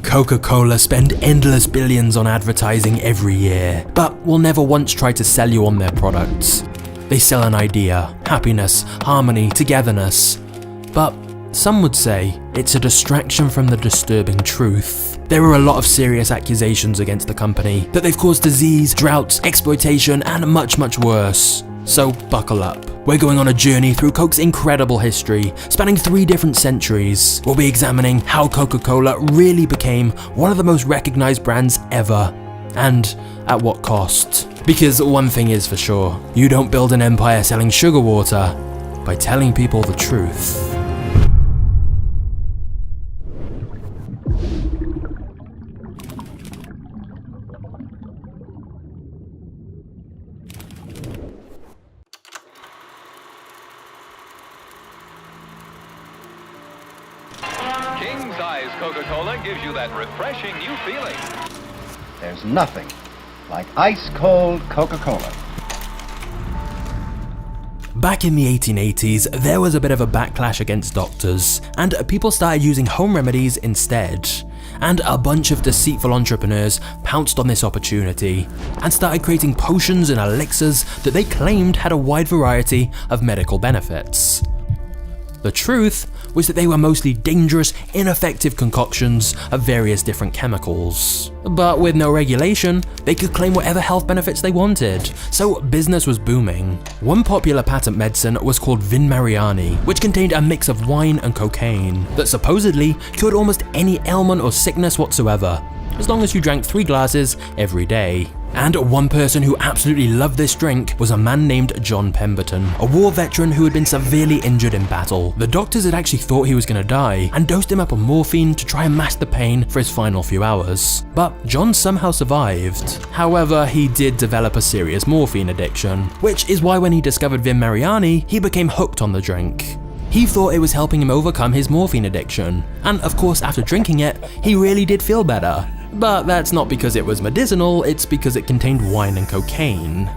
Coca-Cola spend endless billions on advertising every year, but will never once try to sell you on their products. They sell an idea, happiness, harmony, togetherness. But some would say it's a distraction from the disturbing truth. There are a lot of serious accusations against the company that they've caused disease, droughts, exploitation, and much, much worse. So buckle up. We're going on a journey through Coke's incredible history, spanning 3 different centuries. We'll be examining how Coca-Cola really became one of the most recognized brands ever, and at what cost. Because one thing is for sure, you don't build an empire selling sugar water by telling people the truth. King-size Coca-Cola gives you that refreshing new feeling. There's nothing like ice-cold Coca-Cola. Back in the 1880s, there was a bit of a backlash against doctors, and people started using home remedies instead. And a bunch of deceitful entrepreneurs pounced on this opportunity and started creating potions and elixirs that they claimed had a wide variety of medical benefits. The truth was that they were mostly dangerous, ineffective concoctions of various different chemicals. But with no regulation, they could claim whatever health benefits they wanted, so business was booming. One popular patent medicine was called Vin Mariani, which contained a mix of wine and cocaine that supposedly cured almost any ailment or sickness whatsoever, as long as you drank 3 glasses every day. And one person who absolutely loved this drink was a man named John Pemberton, a war veteran who had been severely injured in battle. The doctors had actually thought he was going to die and dosed him up on morphine to try and mask the pain for his final few hours. But John somehow survived. However, he did develop a serious morphine addiction, which is why when he discovered Vin Mariani, he became hooked on the drink. He thought it was helping him overcome his morphine addiction, and of course after drinking it, he really did feel better. But that's not because it was medicinal, it's because it contained wine and cocaine.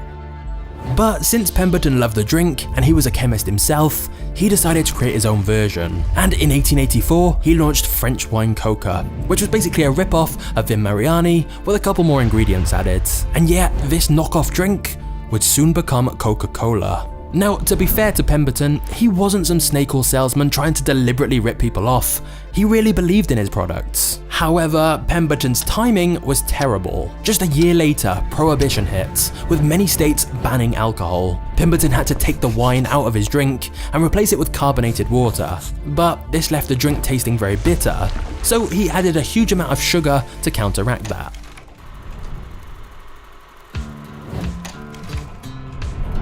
But since Pemberton loved the drink, and he was a chemist himself, he decided to create his own version. And in 1884, he launched French wine Coca, which was basically a rip-off of Vin Mariani with a couple more ingredients added. And yet, this knockoff drink would soon become Coca-Cola. Now, to be fair to Pemberton, he wasn't some snake oil salesman trying to deliberately rip people off. He really believed in his products. However, Pemberton's timing was terrible. Just a year later, Prohibition hit, with many states banning alcohol. Pemberton had to take the wine out of his drink and replace it with carbonated water. But this left the drink tasting very bitter, so he added a huge amount of sugar to counteract that.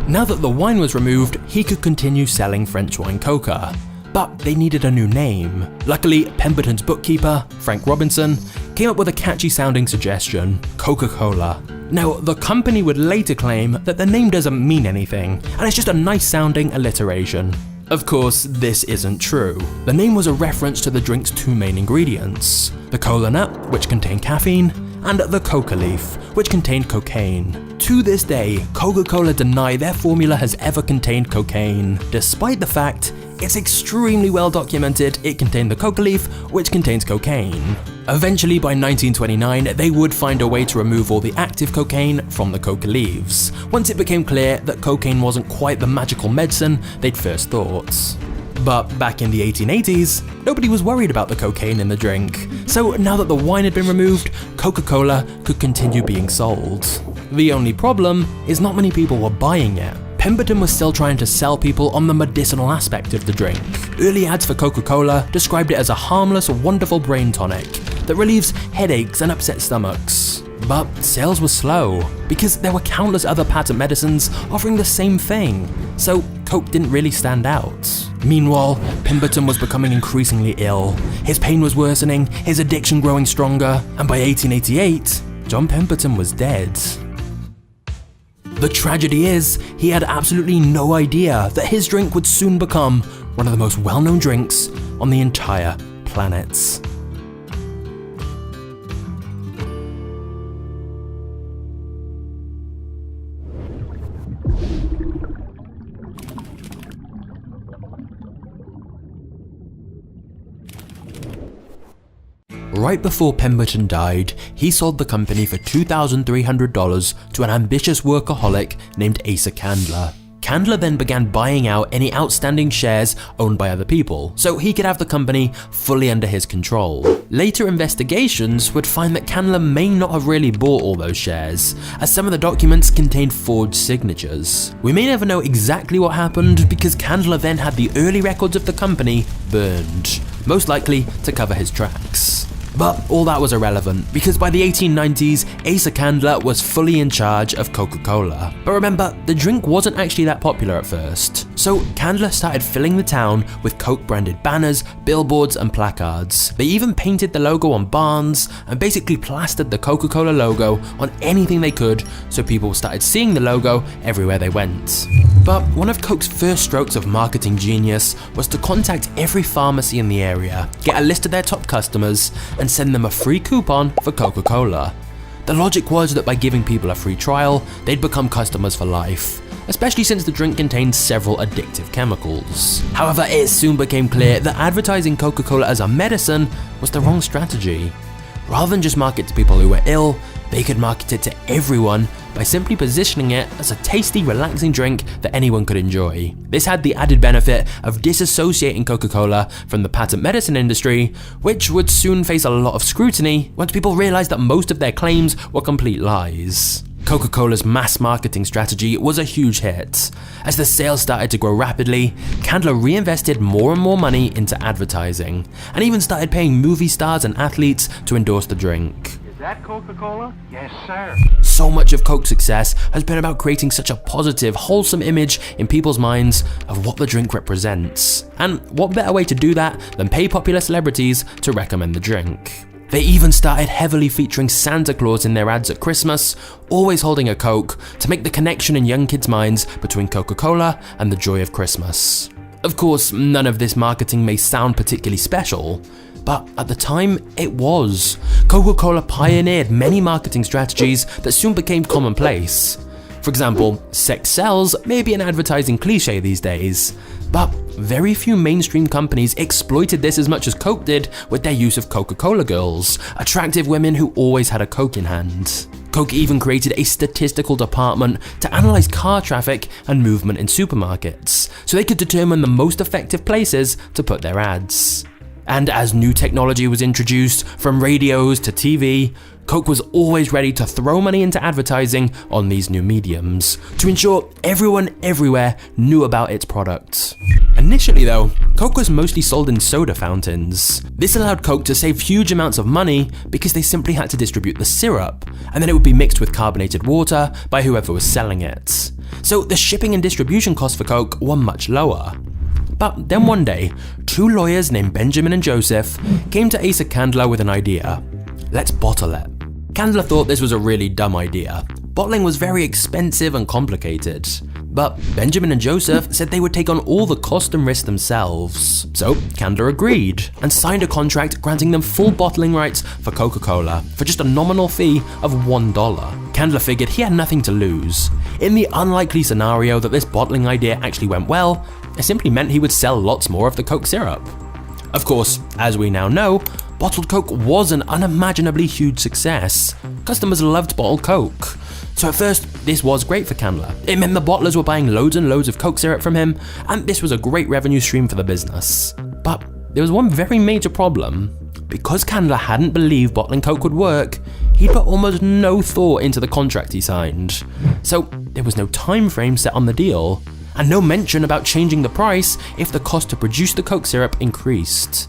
Now that the wine was removed, he could continue selling French wine Coca. But they needed a new name. Luckily, Pemberton's bookkeeper, Frank Robinson, came up with a catchy sounding suggestion, Coca-Cola. Now, the company would later claim that the name doesn't mean anything, and it's just a nice sounding alliteration. Of course, this isn't true. The name was a reference to the drink's 2 main ingredients, the cola nut, which contained caffeine, and the coca leaf, which contained cocaine. To this day, Coca-Cola deny their formula has ever contained cocaine, despite the fact it's extremely well documented it contained the coca leaf, which contains cocaine. Eventually, by 1929, they would find a way to remove all the active cocaine from the coca leaves, once it became clear that cocaine wasn't quite the magical medicine they'd first thought. But back in the 1880s, nobody was worried about the cocaine in the drink, so now that the wine had been removed, Coca-Cola could continue being sold. The only problem is not many people were buying it. Pemberton was still trying to sell people on the medicinal aspect of the drink. Early ads for Coca-Cola described it as a harmless, wonderful brain tonic that relieves headaches and upset stomachs. But sales were slow, because there were countless other patent medicines offering the same thing, so Coke didn't really stand out. Meanwhile, Pemberton was becoming increasingly ill. His pain was worsening, his addiction growing stronger, and by 1888, John Pemberton was dead. The tragedy is, he had absolutely no idea that his drink would soon become one of the most well-known drinks on the entire planet. Right before Pemberton died, he sold the company for $2,300 to an ambitious workaholic named Asa Candler. Candler then began buying out any outstanding shares owned by other people, so he could have the company fully under his control. Later investigations would find that Candler may not have really bought all those shares, as some of the documents contained forged signatures. We may never know exactly what happened because Candler then had the early records of the company burned, most likely to cover his tracks. But all that was irrelevant, because by the 1890s, Asa Candler was fully in charge of Coca-Cola. But remember, the drink wasn't actually that popular at first. So Candler started filling the town with Coke branded banners, billboards and placards. They even painted the logo on barns and basically plastered the Coca-Cola logo on anything they could, so people started seeing the logo everywhere they went. But one of Coke's first strokes of marketing genius was to contact every pharmacy in the area, get a list of their top customers, and send them a free coupon for Coca-Cola. The logic was that by giving people a free trial, they'd become customers for life, especially since the drink contained several addictive chemicals. However, it soon became clear that advertising Coca-Cola as a medicine was the wrong strategy. Rather than just market to people who were ill, they could market it to everyone by simply positioning it as a tasty, relaxing drink that anyone could enjoy. This had the added benefit of disassociating Coca-Cola from the patent medicine industry, which would soon face a lot of scrutiny once people realized that most of their claims were complete lies. Coca-Cola's mass marketing strategy was a huge hit. As the sales started to grow rapidly, Candler reinvested more and more money into advertising, and even started paying movie stars and athletes to endorse the drink. Is that Coca-Cola? Yes, sir. So much of Coke's success has been about creating such a positive, wholesome image in people's minds of what the drink represents. And what better way to do that than pay popular celebrities to recommend the drink? They even started heavily featuring Santa Claus in their ads at Christmas, always holding a Coke, to make the connection in young kids' minds between Coca-Cola and the joy of Christmas. Of course, none of this marketing may sound particularly special, but at the time, it was. Coca-Cola pioneered many marketing strategies that soon became commonplace. For example, sex sells may be an advertising cliche these days, but very few mainstream companies exploited this as much as Coke did with their use of Coca-Cola girls, attractive women who always had a Coke in hand. Coke even created a statistical department to analyze car traffic and movement in supermarkets, so they could determine the most effective places to put their ads. And as new technology was introduced, from radios to TV, Coke was always ready to throw money into advertising on these new mediums to ensure everyone everywhere knew about its product. Initially though, Coke was mostly sold in soda fountains. This allowed Coke to save huge amounts of money because they simply had to distribute the syrup, and then it would be mixed with carbonated water by whoever was selling it. So the shipping and distribution costs for Coke were much lower. But then one day, two lawyers named Benjamin and Joseph came to Asa Candler with an idea. Let's bottle it. Candler thought this was a really dumb idea. Bottling was very expensive and complicated. But Benjamin and Joseph said they would take on all the cost and risk themselves. So Candler agreed and signed a contract granting them full bottling rights for Coca-Cola for just a nominal fee of $1. Candler figured he had nothing to lose. In the unlikely scenario that this bottling idea actually went well, it simply meant he would sell lots more of the Coke syrup. Of course, as we now know, bottled Coke was an unimaginably huge success. Customers loved bottled Coke. So at first, this was great for Candler. It meant the bottlers were buying loads and loads of Coke syrup from him, and this was a great revenue stream for the business. But there was one very major problem. Because Candler hadn't believed bottling Coke would work, he'd put almost no thought into the contract he signed. So there was no time frame set on the deal, and no mention about changing the price if the cost to produce the Coke syrup increased.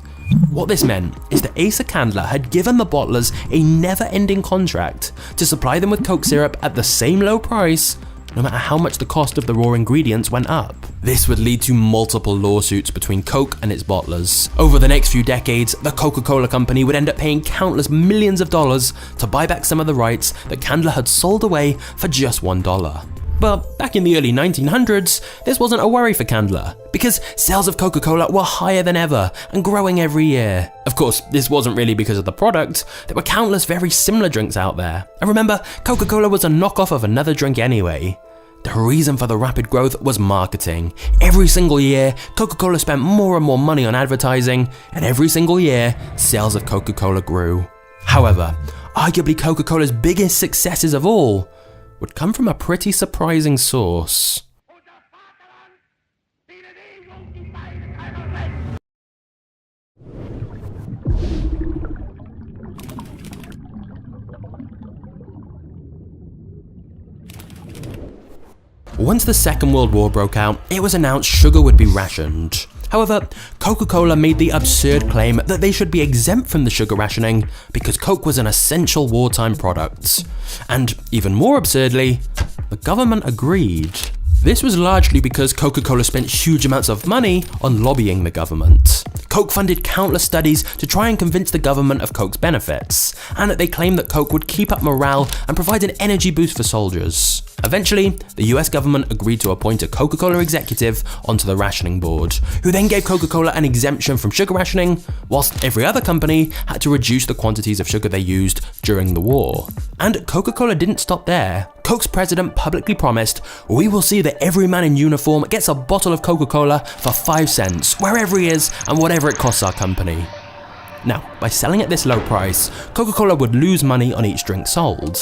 What this meant is that Asa Candler had given the bottlers a never-ending contract to supply them with Coke syrup at the same low price, no matter how much the cost of the raw ingredients went up. This would lead to multiple lawsuits between Coke and its bottlers. Over the next few decades, the Coca-Cola company would end up paying countless millions of dollars to buy back some of the rights that Candler had sold away for just $1. But back in the early 1900s, this wasn't a worry for Candler, because sales of Coca-Cola were higher than ever and growing every year. Of course, this wasn't really because of the product. There were countless very similar drinks out there. And remember, Coca-Cola was a knockoff of another drink anyway. The reason for the rapid growth was marketing. Every single year, Coca-Cola spent more and more money on advertising, and every single year, sales of Coca-Cola grew. However, arguably Coca-Cola's biggest successes of all would come from a pretty surprising source. Once the Second World War broke out, it was announced sugar would be rationed. However, Coca-Cola made the absurd claim that they should be exempt from the sugar rationing because Coke was an essential wartime product. And even more absurdly, the government agreed. This was largely because Coca-Cola spent huge amounts of money on lobbying the government. Coke funded countless studies to try and convince the government of Coke's benefits, and they claimed that Coke would keep up morale and provide an energy boost for soldiers. Eventually, the US government agreed to appoint a Coca-Cola executive onto the rationing board, who then gave Coca-Cola an exemption from sugar rationing, whilst every other company had to reduce the quantities of sugar they used during the war. And Coca-Cola didn't stop there. Coke's president publicly promised, "We will see that every man in uniform gets a bottle of Coca-Cola for 5 cents, wherever he is and whatever it costs our company." Now, by selling at this low price, Coca-Cola would lose money on each drink sold.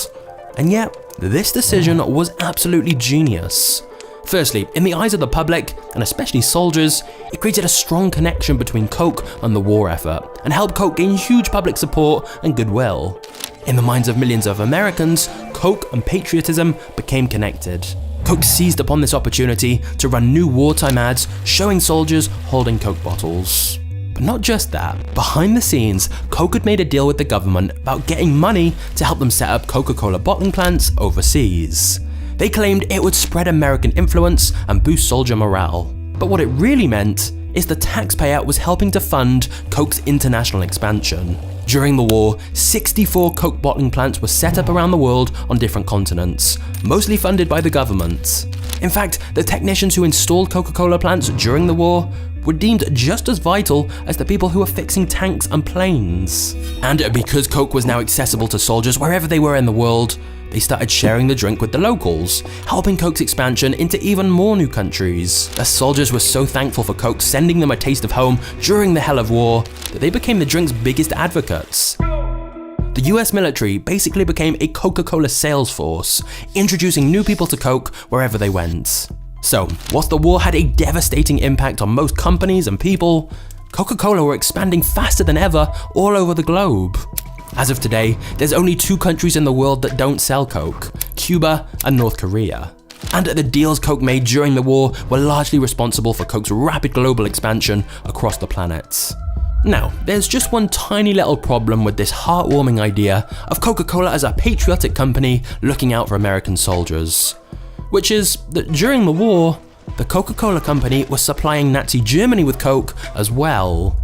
And yet, this decision was absolutely genius. Firstly, in the eyes of the public, and especially soldiers, it created a strong connection between Coke and the war effort, and helped Coke gain huge public support and goodwill. In the minds of millions of Americans, Coke and patriotism became connected. Coke seized upon this opportunity to run new wartime ads showing soldiers holding Coke bottles. But not just that, behind the scenes, Coke had made a deal with the government about getting money to help them set up Coca-Cola bottling plants overseas. They claimed it would spread American influence and boost soldier morale. But what it really meant is the taxpayer was helping to fund Coke's international expansion. During the war, 64 Coke bottling plants were set up around the world on different continents, mostly funded by the government. In fact, the technicians who installed Coca-Cola plants during the war were deemed just as vital as the people who were fixing tanks and planes. And because Coke was now accessible to soldiers wherever they were in the world, they started sharing the drink with the locals, helping Coke's expansion into even more new countries. The soldiers were so thankful for Coke sending them a taste of home during the hell of war that they became the drink's biggest advocates. The US military basically became a Coca-Cola sales force, introducing new people to Coke wherever they went. So, whilst the war had a devastating impact on most companies and people, Coca-Cola were expanding faster than ever all over the globe. As of today, there's only 2 countries in the world that don't sell Coke, Cuba and North Korea. And the deals Coke made during the war were largely responsible for Coke's rapid global expansion across the planet. Now, there's just one tiny little problem with this heartwarming idea of Coca-Cola as a patriotic company looking out for American soldiers, which is that during the war, the Coca-Cola company was supplying Nazi Germany with Coke as well.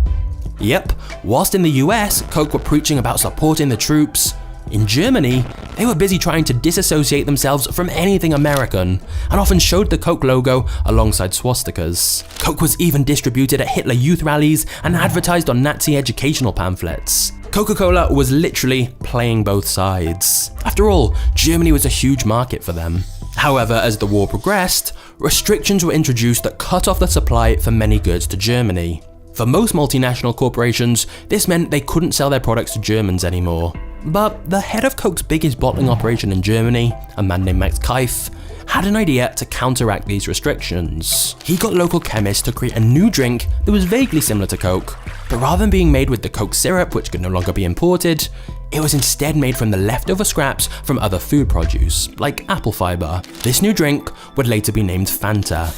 Yep, whilst in the US, Coke were preaching about supporting the troops, in Germany, they were busy trying to disassociate themselves from anything American, and often showed the Coke logo alongside swastikas. Coke was even distributed at Hitler youth rallies and advertised on Nazi educational pamphlets. Coca-Cola was literally playing both sides. After all, Germany was a huge market for them. However, as the war progressed, restrictions were introduced that cut off the supply for many goods to Germany. For most multinational corporations, this meant they couldn't sell their products to Germans anymore. But the head of Coke's biggest bottling operation in Germany, a man named Max Keif, had an idea to counteract these restrictions. He got local chemists to create a new drink that was vaguely similar to Coke, but rather than being made with the Coke syrup, which could no longer be imported, it was instead made from the leftover scraps from other food produce, like apple fiber. This new drink would later be named Fanta.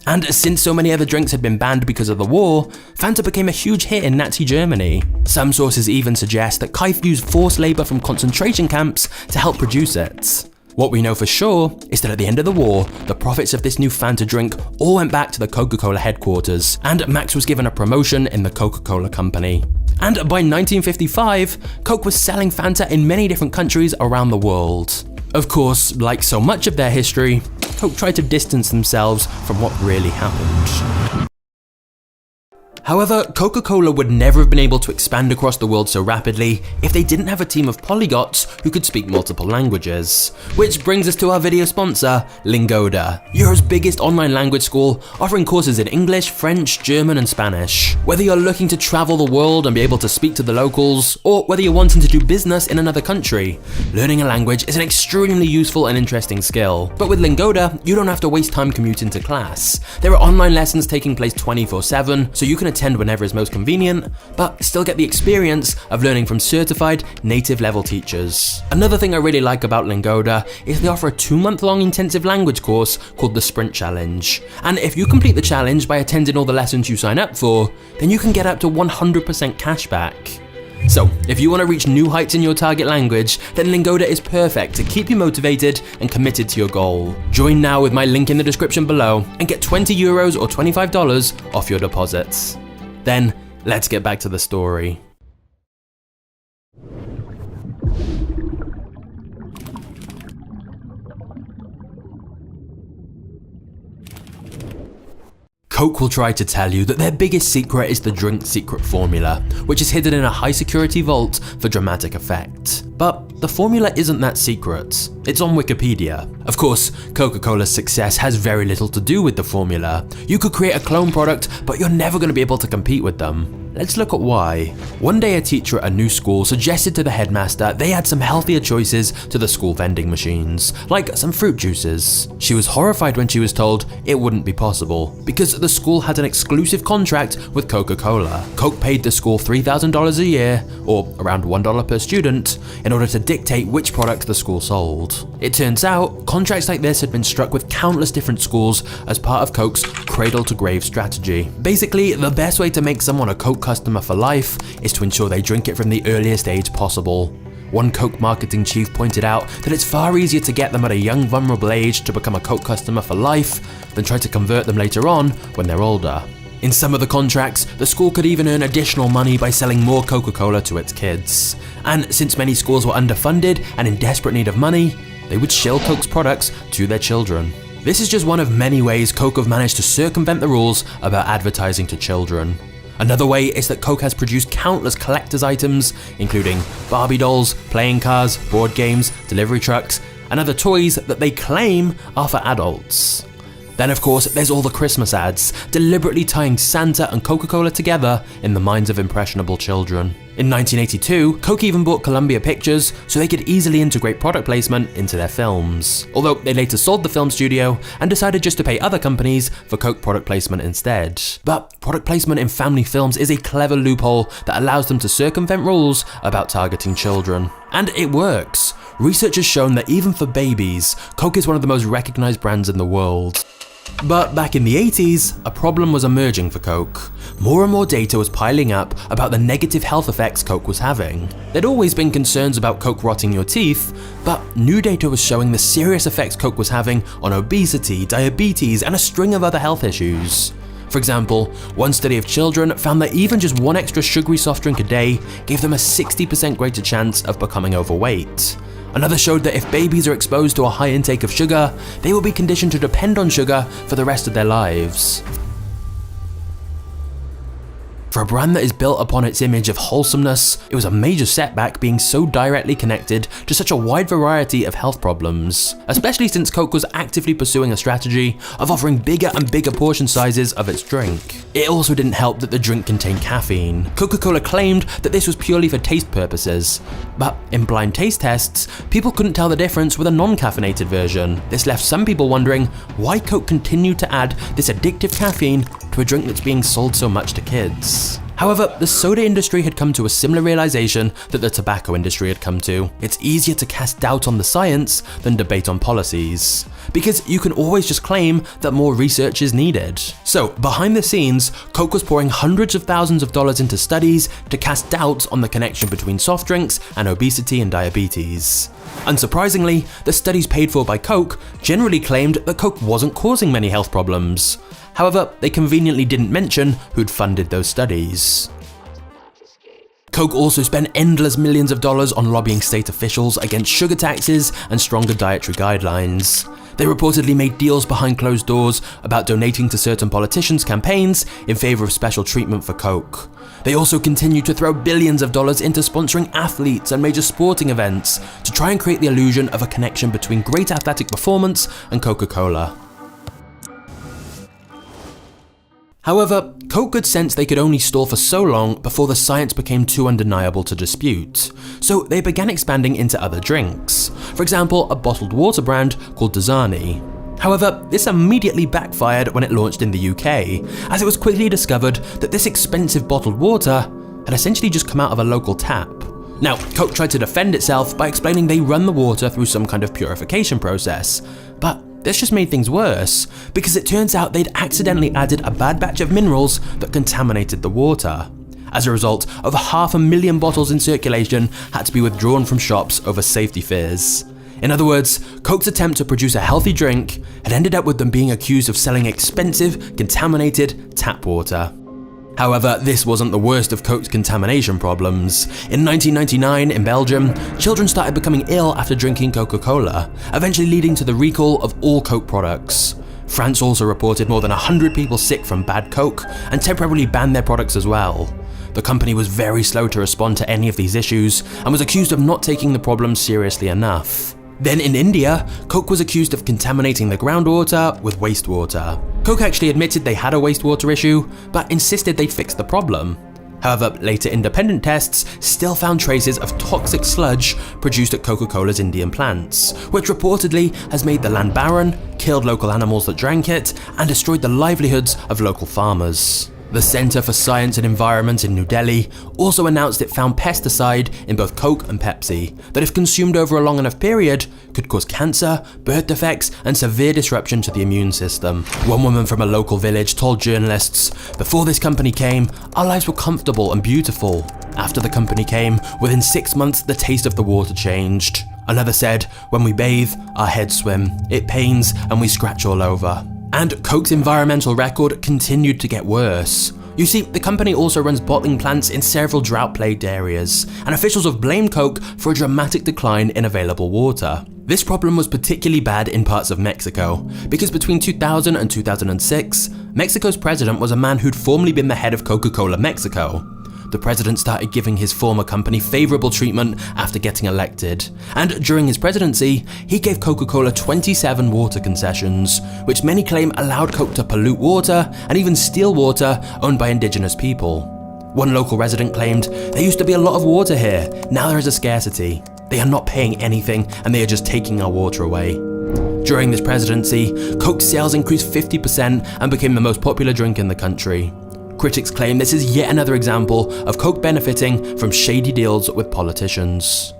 And since so many other drinks had been banned because of the war, Fanta became a huge hit in Nazi Germany. Some sources even suggest that Keif used forced labour from concentration camps to help produce it. What we know for sure is that at the end of the war, the profits of this new Fanta drink all went back to the Coca-Cola headquarters, and Max was given a promotion in the Coca-Cola company. And by 1955, Coke was selling Fanta in many different countries around the world. Of course, like so much of their history, Coke tried to distance themselves from what really happened. However, Coca-Cola would never have been able to expand across the world so rapidly if they didn't have a team of polyglots who could speak multiple languages. Which brings us to our video sponsor, Lingoda, Europe's biggest online language school, offering courses in English, French, German and Spanish. Whether you're looking to travel the world and be able to speak to the locals, or whether you're wanting to do business in another country, learning a language is an extremely useful and interesting skill. But with Lingoda, you don't have to waste time commuting to class. There are online lessons taking place 24/7, so you can attend whenever is most convenient, but still get the experience of learning from certified native level teachers. Another thing I really like about Lingoda is they offer a 2-month-long intensive language course called the Sprint Challenge. And if you complete the challenge by attending all the lessons you sign up for, then you can get up to 100% cashback. So, if you want to reach new heights in your target language, then Lingoda is perfect to keep you motivated and committed to your goal. Join now with my link in the description below and get €20 or $25 off your deposits. Then, let's get back to the story. Coke will try to tell you that their biggest secret is the drink secret formula, which is hidden in a high security vault for dramatic effect. But the formula isn't that secret. It's on Wikipedia. Of course, Coca-Cola's success has very little to do with the formula. You could create a clone product, but you're never going to be able to compete with them. Let's look at why. One day a teacher at a new school suggested to the headmaster they had some healthier choices to the school vending machines, like some fruit juices. She was horrified when she was told it wouldn't be possible, because the school had an exclusive contract with Coca-Cola. Coke paid the school $3,000 a year, or around $1 per student, in order to dictate which products the school sold. It turns out, contracts like this had been struck with countless different schools as part of Coke's cradle-to-grave strategy. Basically, the best way to make someone a Coke customer for life is to ensure they drink it from the earliest age possible. One Coke marketing chief pointed out that it's far easier to get them at a young, vulnerable age to become a Coke customer for life than try to convert them later on when they're older. In some of the contracts, the school could even earn additional money by selling more Coca-Cola to its kids. And since many schools were underfunded and in desperate need of money, they would shill Coke's products to their children. This is just one of many ways Coke have managed to circumvent the rules about advertising to children. Another way is that Coke has produced countless collector's items, including Barbie dolls, playing cars, board games, delivery trucks, and other toys that they claim are for adults. Then of course, there's all the Christmas ads, deliberately tying Santa and Coca-Cola together in the minds of impressionable children. In 1982, Coke even bought Columbia Pictures so they could easily integrate product placement into their films. Although they later sold the film studio and decided just to pay other companies for Coke product placement instead. But product placement in family films is a clever loophole that allows them to circumvent rules about targeting children. And it works. Research has shown that even for babies, Coke is one of the most recognized brands in the world. But back in the 80s, a problem was emerging for Coke. More and more data was piling up about the negative health effects Coke was having. There'd always been concerns about Coke rotting your teeth, but new data was showing the serious effects Coke was having on obesity, diabetes, and a string of other health issues. For example, one study of children found that even just one extra sugary soft drink a day gave them a 60% greater chance of becoming overweight. Another showed that if babies are exposed to a high intake of sugar, they will be conditioned to depend on sugar for the rest of their lives. For a brand that is built upon its image of wholesomeness, it was a major setback being so directly connected to such a wide variety of health problems, especially since Coke was actively pursuing a strategy of offering bigger and bigger portion sizes of its drink. It also didn't help that the drink contained caffeine. Coca-Cola claimed that this was purely for taste purposes, but in blind taste tests, people couldn't tell the difference with a non-caffeinated version. This left some people wondering why Coke continued to add this addictive caffeine to a drink that's being sold so much to kids. However, the soda industry had come to a similar realization that the tobacco industry had come to. It's easier to cast doubt on the science than debate on policies, because you can always just claim that more research is needed. So, behind the scenes, Coke was pouring hundreds of thousands of dollars into studies to cast doubt on the connection between soft drinks and obesity and diabetes. Unsurprisingly, the studies paid for by Coke generally claimed that Coke wasn't causing many health problems. However, they conveniently didn't mention who'd funded those studies. Coke also spent endless millions of dollars on lobbying state officials against sugar taxes and stronger dietary guidelines. They reportedly made deals behind closed doors about donating to certain politicians' campaigns in favor of special treatment for Coke. They also continued to throw billions of dollars into sponsoring athletes and major sporting events to try and create the illusion of a connection between great athletic performance and Coca-Cola. However, Coke could sense they could only stall for so long before the science became too undeniable to dispute, so they began expanding into other drinks. For example, a bottled water brand called Dasani. However, this immediately backfired when it launched in the UK, as it was quickly discovered that this expensive bottled water had essentially just come out of a local tap. Now, Coke tried to defend itself by explaining they run the water through some kind of purification process, but this just made things worse, because it turns out they'd accidentally added a bad batch of minerals that contaminated the water. As a result, over 500,000 bottles in circulation had to be withdrawn from shops over safety fears. In other words, Coke's attempt to produce a healthy drink had ended up with them being accused of selling expensive, contaminated tap water. However, this wasn't the worst of Coke's contamination problems. In 1999, in Belgium, children started becoming ill after drinking Coca-Cola, eventually leading to the recall of all Coke products. France also reported more than 100 people sick from bad Coke and temporarily banned their products as well. The company was very slow to respond to any of these issues and was accused of not taking the problem seriously enough. Then in India, Coke was accused of contaminating the groundwater with wastewater. Coke actually admitted they had a wastewater issue, but insisted they'd fix the problem. However, later independent tests still found traces of toxic sludge produced at Coca-Cola's Indian plants, which reportedly has made the land barren, killed local animals that drank it, and destroyed the livelihoods of local farmers. The Center for Science and Environment in New Delhi also announced it found pesticide in both Coke and Pepsi that, if consumed over a long enough period, could cause cancer, birth defects, and severe disruption to the immune system. One woman from a local village told journalists, "Before this company came, our lives were comfortable and beautiful. After the company came, within 6 months the taste of the water changed." Another said, "When we bathe, our heads swim, it pains, and we scratch all over." And Coke's environmental record continued to get worse. You see, the company also runs bottling plants in several drought-plagued areas, and officials have blamed Coke for a dramatic decline in available water. This problem was particularly bad in parts of Mexico, because between 2000 and 2006, Mexico's president was a man who'd formerly been the head of Coca-Cola Mexico. The president started giving his former company favorable treatment after getting elected, and during his presidency, he gave Coca-Cola 27 water concessions, which many claim allowed Coke to pollute water and even steal water owned by indigenous people. One local resident claimed, "There used to be a lot of water here, now there is a scarcity. They are not paying anything and they are just taking our water away." During this presidency, Coke's sales increased 50% and became the most popular drink in the country. Critics claim this is yet another example of Coke benefiting from shady deals with politicians.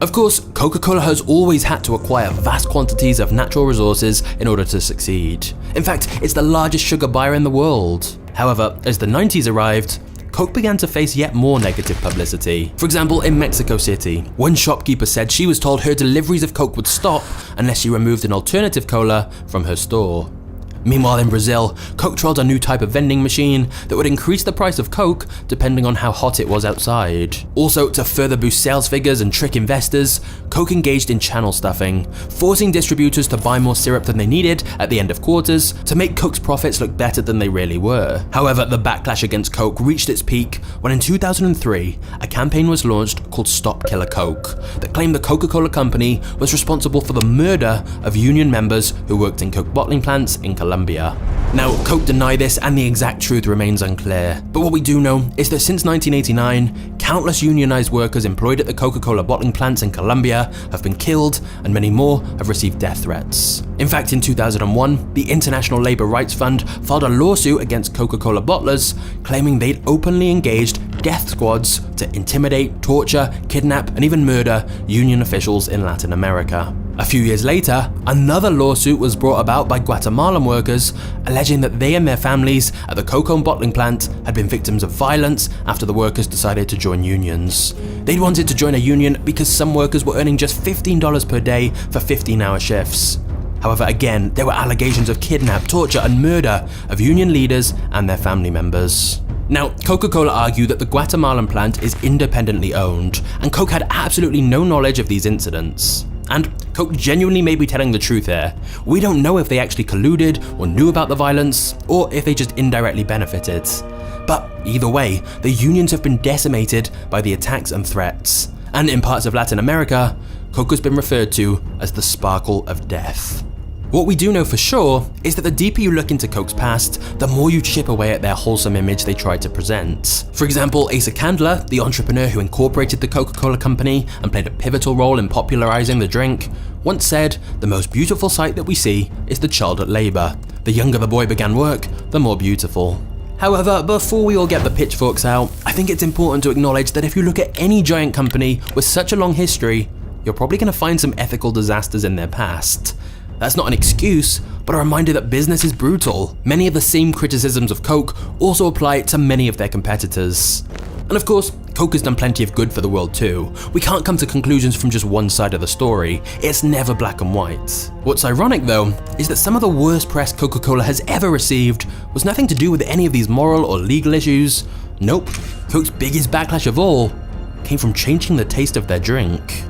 Of course, Coca-Cola has always had to acquire vast quantities of natural resources in order to succeed. In fact, it's the largest sugar buyer in the world. However, as the 90s arrived, Coke began to face yet more negative publicity. For example, in Mexico City, one shopkeeper said she was told her deliveries of Coke would stop unless she removed an alternative cola from her store. Meanwhile, in Brazil, Coke trialled a new type of vending machine that would increase the price of Coke depending on how hot it was outside. Also, to further boost sales figures and trick investors, Coke engaged in channel stuffing, forcing distributors to buy more syrup than they needed at the end of quarters to make Coke's profits look better than they really were. However, the backlash against Coke reached its peak when in 2003, a campaign was launched called Stop Killer Coke that claimed the Coca-Cola company was responsible for the murder of union members who worked in Coke bottling plants in Colombia. Now, Coke deny this and the exact truth remains unclear, but what we do know is that since 1989, countless unionized workers employed at the Coca-Cola bottling plants in Colombia have been killed and many more have received death threats. In fact, in 2001, the International Labour Rights Fund filed a lawsuit against Coca-Cola bottlers, claiming they'd openly engaged death squads to intimidate, torture, kidnap, and even murder union officials in Latin America. A few years later, another lawsuit was brought about by Guatemalan workers, alleging that they and their families at the Coca bottling plant had been victims of violence after the workers decided to join unions. They'd wanted to join a union because some workers were earning just $15 per day for 15-hour shifts. However, again, there were allegations of kidnap, torture, and murder of union leaders and their family members. Now, Coca-Cola argued that the Guatemalan plant is independently owned, and Coke had absolutely no knowledge of these incidents. And Coke genuinely may be telling the truth here. We don't know if they actually colluded or knew about the violence, or if they just indirectly benefited. But either way, the unions have been decimated by the attacks and threats. And in parts of Latin America, Coke has been referred to as the sparkle of death. What we do know for sure is that the deeper you look into Coke's past, the more you chip away at their wholesome image they tried to present. For example, Asa Candler, the entrepreneur who incorporated the Coca-Cola company and played a pivotal role in popularizing the drink, once said, "The most beautiful sight that we see is the child at labor. The younger the boy began work, the more beautiful." However, before we all get the pitchforks out, I think it's important to acknowledge that if you look at any giant company with such a long history, you're probably going to find some ethical disasters in their past. That's not an excuse, but a reminder that business is brutal. Many of the same criticisms of Coke also apply to many of their competitors. And of course, Coke has done plenty of good for the world too. We can't come to conclusions from just one side of the story. It's never black and white. What's ironic though, is that some of the worst press Coca-Cola has ever received was nothing to do with any of these moral or legal issues. Nope, Coke's biggest backlash of all came from changing the taste of their drink.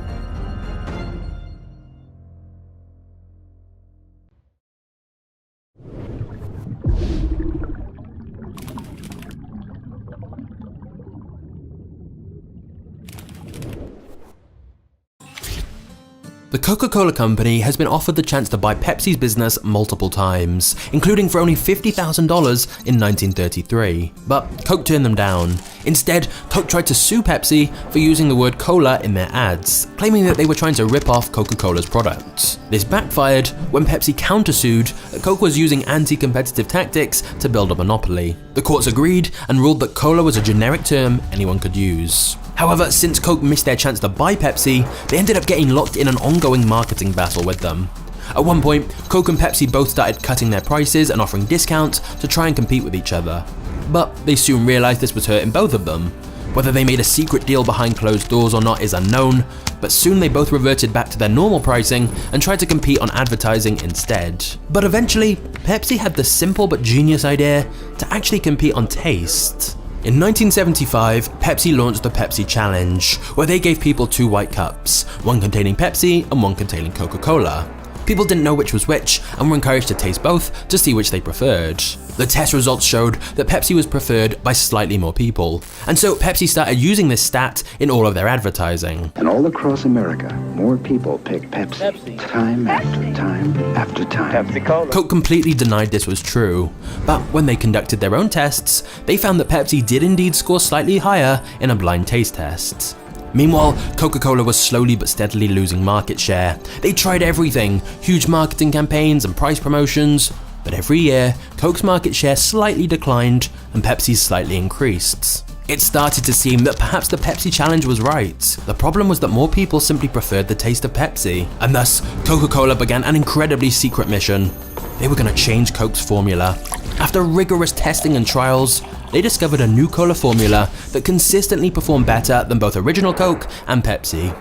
The Coca-Cola company has been offered the chance to buy Pepsi's business multiple times, including for only $50,000 in 1933, but Coke turned them down. Instead, Coke tried to sue Pepsi for using the word cola in their ads, claiming that they were trying to rip off Coca-Cola's products. This backfired when Pepsi countersued that Coke was using anti-competitive tactics to build a monopoly. The courts agreed and ruled that cola was a generic term anyone could use. However, since Coke missed their chance to buy Pepsi, they ended up getting locked in an ongoing marketing battle with them. At one point, Coke and Pepsi both started cutting their prices and offering discounts to try and compete with each other. But they soon realized this was hurting both of them. Whether they made a secret deal behind closed doors or not is unknown, but soon they both reverted back to their normal pricing and tried to compete on advertising instead. But eventually, Pepsi had the simple but genius idea to actually compete on taste. In 1975, Pepsi launched the Pepsi Challenge, where they gave people two white cups, one containing Pepsi and one containing Coca-Cola. People didn't know which was which and were encouraged to taste both to see which they preferred. The test results showed that Pepsi was preferred by slightly more people, and so Pepsi started using this stat in all of their advertising. And all across America, more people pick Pepsi. Time after time after time. Pepsi-Cola. Coke completely denied this was true, but when they conducted their own tests, they found that Pepsi did indeed score slightly higher in a blind taste test. Meanwhile, Coca-Cola was slowly but steadily losing market share. They tried everything, huge marketing campaigns and price promotions, but every year, Coke's market share slightly declined and Pepsi's slightly increased. It started to seem that perhaps the Pepsi Challenge was right. The problem was that more people simply preferred the taste of Pepsi, and thus Coca-Cola began an incredibly secret mission. They were going to change Coke's formula. After rigorous testing and trials, they discovered a new cola formula that consistently performed better than both original Coke and Pepsi.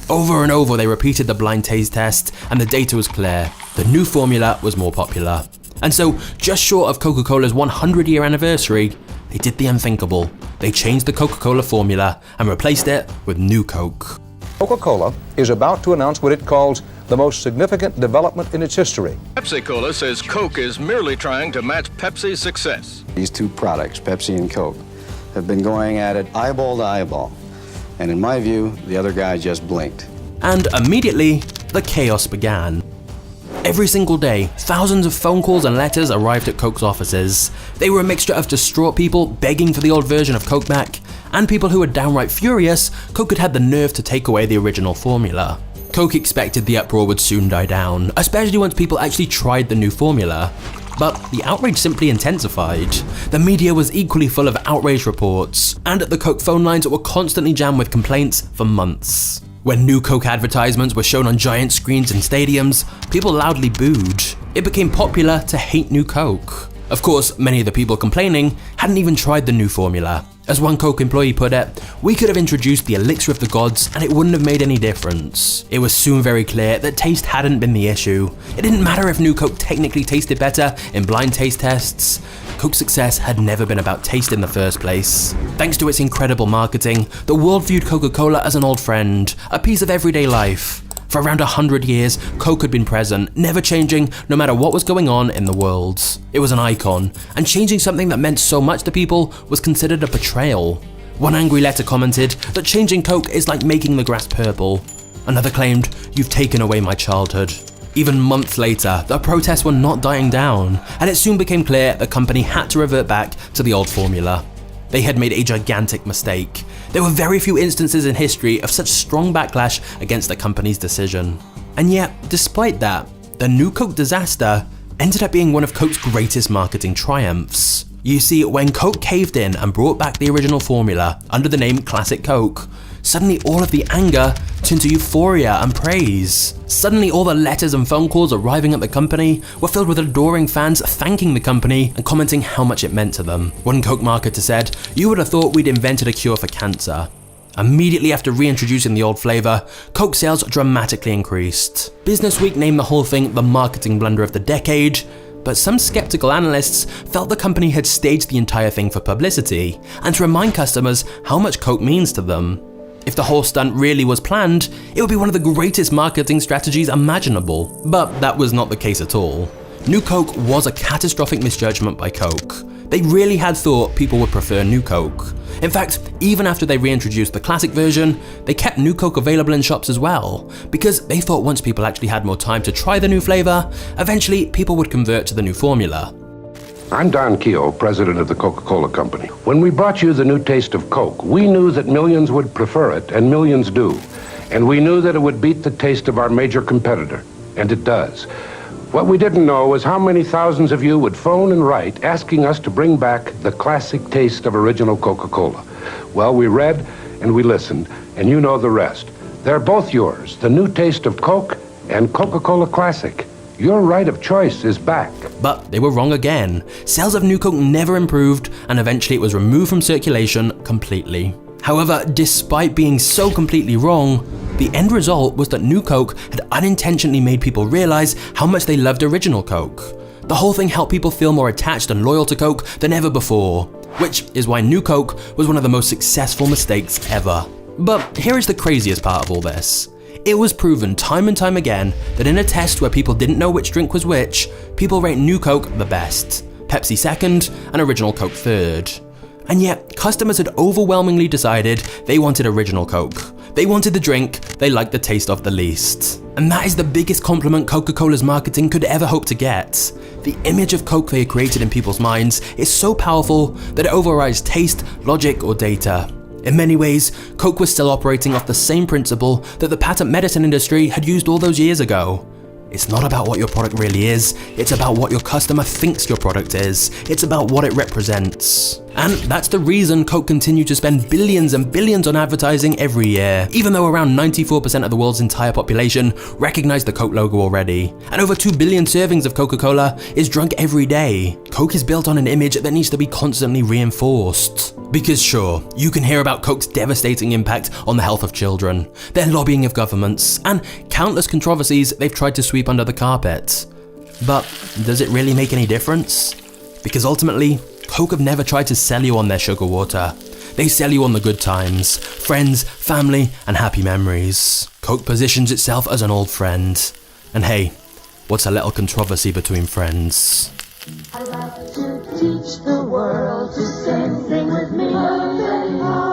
Over and over they repeated the blind taste test and the data was clear. The new formula was more popular. And so, just short of Coca-Cola's 100-year anniversary, they did the unthinkable. They changed the Coca-Cola formula and replaced it with new Coke. Coca-Cola is about to announce what it calls the most significant development in its history. Pepsi-Cola says Coke is merely trying to match Pepsi's success. These two products, Pepsi and Coke, have been going at it eyeball to eyeball. And in my view, the other guy just blinked. And immediately, the chaos began. Every single day, thousands of phone calls and letters arrived at Coke's offices. They were a mixture of distraught people begging for the old version of Coke back, and people who were downright furious Coke had had the nerve to take away the original formula. Coke expected the uproar would soon die down, especially once people actually tried the new formula. But the outrage simply intensified. The media was equally full of outrage reports, and the Coke phone lines were constantly jammed with complaints for months. When new Coke advertisements were shown on giant screens in stadiums, people loudly booed. It became popular to hate new Coke. Of course, many of the people complaining hadn't even tried the new formula. As one Coke employee put it, "We could have introduced the elixir of the gods and it wouldn't have made any difference." It was soon very clear that taste hadn't been the issue. It didn't matter if new Coke technically tasted better in blind taste tests. Coke's success had never been about taste in the first place. Thanks to its incredible marketing, the world viewed Coca-Cola as an old friend, a piece of everyday life. For around 100 years, Coke had been present, never changing no matter what was going on in the world. It was an icon, and changing something that meant so much to people was considered a betrayal. One angry letter commented that changing Coke is like making the grass purple. Another claimed, "You've taken away my childhood." Even months later, the protests were not dying down, and it soon became clear the company had to revert back to the old formula. They had made a gigantic mistake. There were very few instances in history of such strong backlash against the company's decision. And yet, despite that, the new Coke disaster ended up being one of Coke's greatest marketing triumphs. You see, when Coke caved in and brought back the original formula under the name Classic Coke, suddenly all of the anger turned to euphoria and praise. Suddenly all the letters and phone calls arriving at the company were filled with adoring fans thanking the company and commenting how much it meant to them. One Coke marketer said, "You would have thought we'd invented a cure for cancer." Immediately after reintroducing the old flavour, Coke sales dramatically increased. Businessweek named the whole thing the marketing blunder of the decade, but some skeptical analysts felt the company had staged the entire thing for publicity and to remind customers how much Coke means to them. If the whole stunt really was planned, it would be one of the greatest marketing strategies imaginable. But that was not the case at all. New Coke was a catastrophic misjudgment by Coke. They really had thought people would prefer New Coke. In fact, even after they reintroduced the classic version, they kept New Coke available in shops as well, because they thought once people actually had more time to try the new flavour, eventually people would convert to the new formula. I'm Don Keogh, president of the Coca-Cola Company. When we brought you the new taste of Coke, we knew that millions would prefer it, and millions do. And we knew that it would beat the taste of our major competitor, and it does. What we didn't know was how many thousands of you would phone and write asking us to bring back the classic taste of original Coca-Cola. Well, we read and we listened, and you know the rest. They're both yours, the new taste of Coke and Coca-Cola Classic. Your right of choice is back. But they were wrong again. Sales of New Coke never improved, and eventually it was removed from circulation completely. However, despite being so completely wrong, the end result was that New Coke had unintentionally made people realize how much they loved original Coke. The whole thing helped people feel more attached and loyal to Coke than ever before, which is why New Coke was one of the most successful mistakes ever. But here is the craziest part of all this. It was proven time and time again that in a test where people didn't know which drink was which, people rate New Coke the best, Pepsi second, and Original Coke third. And yet, customers had overwhelmingly decided they wanted Original Coke. They wanted the drink they liked the taste of the least. And that is the biggest compliment Coca-Cola's marketing could ever hope to get. The image of Coke they had created in people's minds is so powerful that it overrides taste, logic, or data. In many ways, Coke was still operating off the same principle that the patent medicine industry had used all those years ago. It's not about what your product really is, it's about what your customer thinks your product is. It's about what it represents. And that's the reason Coke continued to spend billions and billions on advertising every year, even though around 94% of the world's entire population recognized the Coke logo already. And over 2 billion servings of Coca-Cola is drunk every day. Coke is built on an image that needs to be constantly reinforced. Because sure, you can hear about Coke's devastating impact on the health of children, their lobbying of governments, and countless controversies they've tried to sweep under the carpet. But does it really make any difference? Because ultimately, Coke have never tried to sell you on their sugar water. They sell you on the good times, friends, family, and happy memories. Coke positions itself as an old friend. And hey, what's a little controversy between friends? I'd like to teach the world to sing with me.